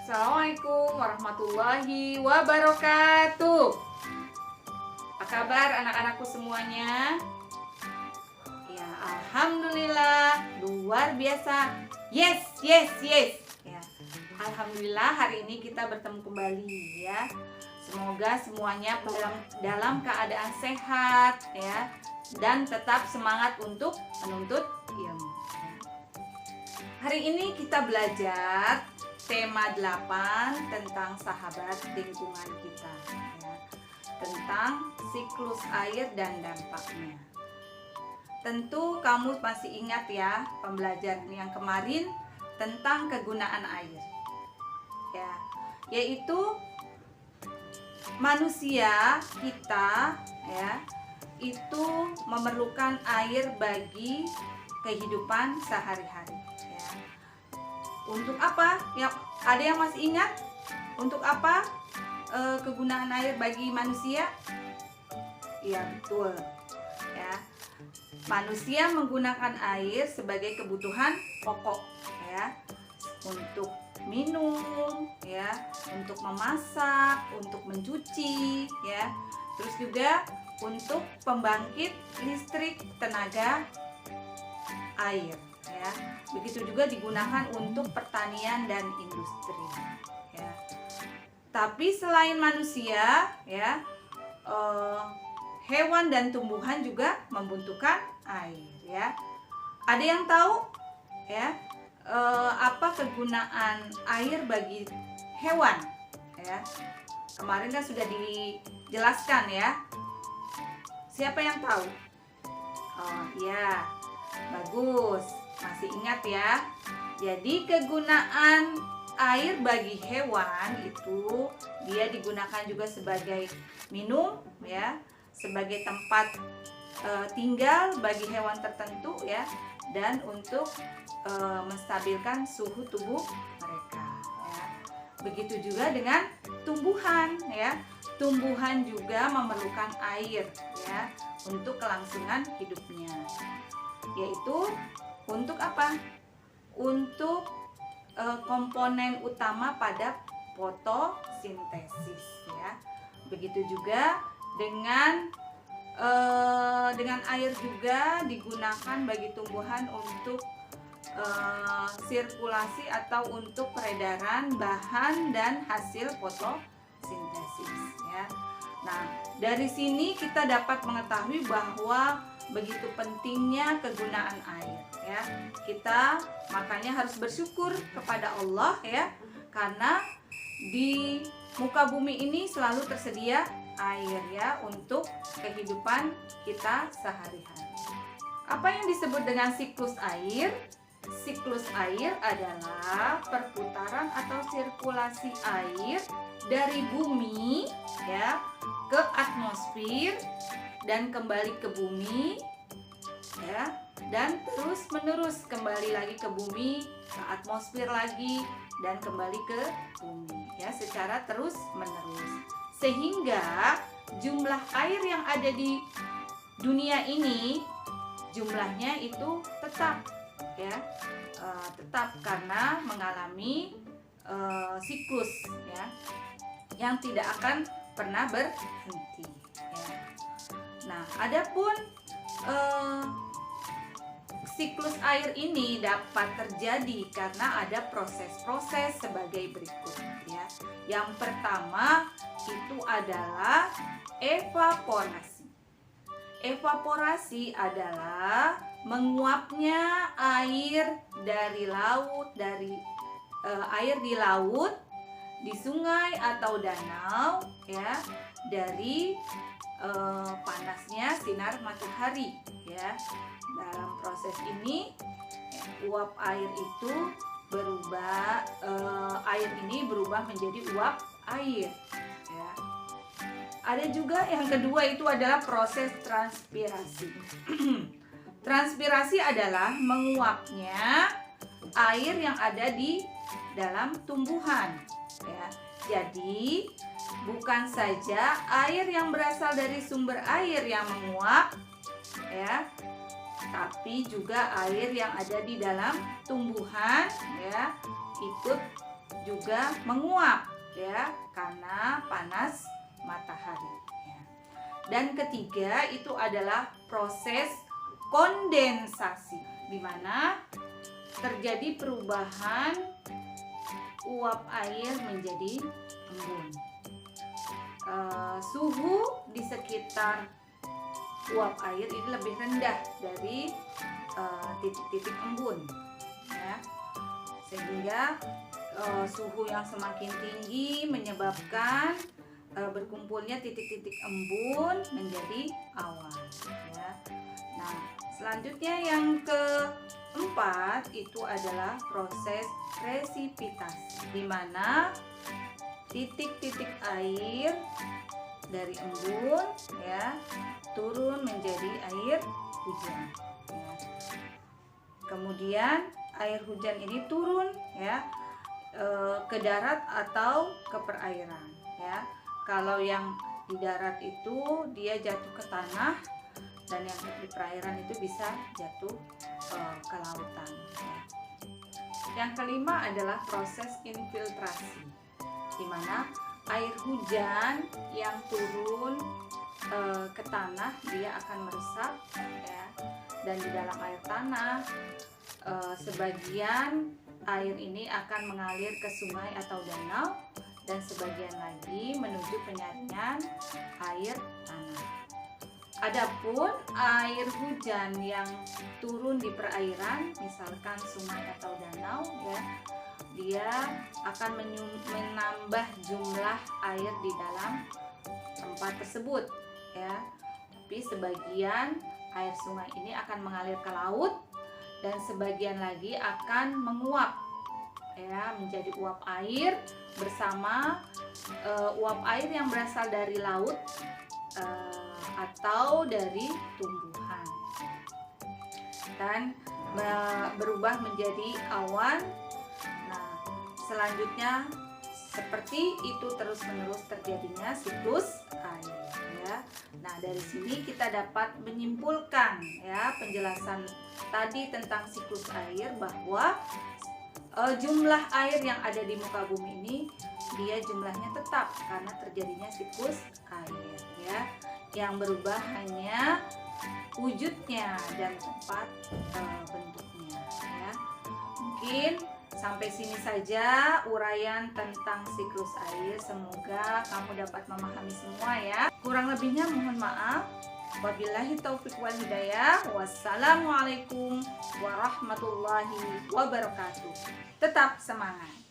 Assalamualaikum warahmatullahi wabarakatuh. Apa kabar anak-anakku semuanya? Ya, alhamdulillah luar biasa. Yes. Ya, alhamdulillah hari ini kita bertemu kembali ya. Semoga semuanya dalam keadaan sehat ya dan tetap semangat untuk menuntut ilmu. Hari ini kita belajar tema 8 tentang sahabat lingkungan kita ya. Tentang siklus air dan dampaknya. Tentu kamu masih ingat ya pembelajaran yang kemarin tentang kegunaan air ya, yaitu manusia kita ya itu memerlukan air bagi kehidupan sehari-hari ya. Untuk apa? Ada yang masih ingat? Untuk apa kegunaan air bagi manusia? Iya, betul. Ya. Manusia menggunakan air sebagai kebutuhan pokok ya. Untuk minum ya, untuk memasak, untuk mencuci ya. Terus juga untuk pembangkit listrik tenaga air ya. Begitu juga digunakan untuk pertanian dan industri ya. Tapi selain manusia ya, hewan dan tumbuhan juga membutuhkan air ya. Ada yang tahu ya apa kegunaan air bagi hewan ya? Kemarin kan sudah dijelaskan ya. Siapa yang tahu? Oh ya, bagus. Masih ingat ya? Jadi kegunaan air bagi hewan itu dia digunakan juga sebagai minum ya, sebagai tempat tinggal bagi hewan tertentu ya, dan untuk menstabilkan suhu tubuh mereka ya. Begitu juga dengan tumbuhan ya. Tumbuhan juga memerlukan air ya untuk kelangsungan hidupnya. Yaitu untuk apa? Untuk komponen utama pada fotosintesis ya. Begitu juga dengan air juga digunakan bagi tumbuhan untuk sirkulasi atau untuk peredaran bahan dan hasil fotosintesis ya. Nah, dari sini kita dapat mengetahui bahwa begitu pentingnya kegunaan air ya. Kita makanya harus bersyukur kepada Allah ya, karena di muka bumi ini selalu tersedia air ya untuk kehidupan kita sehari-hari. Apa yang disebut dengan siklus air? Siklus air adalah perputaran atau sirkulasi air dari bumi ya ke atmosfer dan kembali ke bumi ya, dan terus menerus kembali lagi ke bumi, ke atmosfer lagi, dan kembali ke bumi ya, secara terus menerus, sehingga jumlah air yang ada di dunia ini jumlahnya itu tetap ya, tetap karena mengalami siklus ya yang tidak akan pernah berhenti ya. Nah, adapun siklus air ini dapat terjadi karena ada proses-proses sebagai berikut ya. Yang pertama itu adalah evaporasi. Evaporasi adalah menguapnya air dari laut, air di laut, di sungai atau danau ya, dari panasnya sinar matahari ya. Dalam proses ini uap air itu berubah, air ini berubah menjadi uap air ya. Ada juga yang kedua itu adalah proses transpirasi. Transpirasi adalah menguapnya air yang ada di dalam tumbuhan ya. Jadi bukan saja air yang berasal dari sumber air yang menguap ya, tapi juga air yang ada di dalam tumbuhan ya ikut juga menguap ya karena panas matahari ya. Dan ketiga itu adalah proses kondensasi, di mana terjadi perubahan uap air menjadi embun. Suhu di sekitar uap air ini lebih rendah dari titik-titik embun ya. Sehingga suhu yang semakin tinggi menyebabkan berkumpulnya titik-titik embun menjadi awan ya. Nah, selanjutnya yang keempat itu adalah proses presipitasi, di mana titik-titik air dari embun ya turun menjadi air hujan ya. Kemudian air hujan ini turun ya ke darat atau ke perairan ya. Kalau yang di darat itu dia jatuh ke tanah, dan yang di perairan itu bisa jatuh ke lautan ya. Yang kelima adalah proses infiltrasi, di mana air hujan yang turun ke tanah dia akan meresap ya, dan di dalam air tanah sebagian air ini akan mengalir ke sungai atau danau, dan sebagian lagi menuju penyaringan air tanah. Adapun air hujan yang turun di perairan, misalkan sungai atau danau ya, dia akan menambah jumlah air di dalam tempat tersebut ya. Tapi sebagian air sungai ini akan mengalir ke laut, dan sebagian lagi akan menguap ya menjadi uap air bersama uap air yang berasal dari laut atau dari tumbuhan, dan berubah menjadi awan. Nah, selanjutnya seperti itu terus-menerus terjadinya siklus air ya. Nah, dari sini kita dapat menyimpulkan ya penjelasan tadi tentang siklus air, bahwa jumlah air yang ada di muka bumi ini dia jumlahnya tetap karena terjadinya siklus air ya. Yang berubah hanya wujudnya dan tempat bentuknya ya. Mungkin sampai sini saja uraian tentang siklus air. Semoga kamu dapat memahami semua ya. Kurang lebihnya mohon maaf. Wabillahi taufiq wal hidayah. Wassalamualaikum warahmatullahi wabarakatuh. Tetap semangat.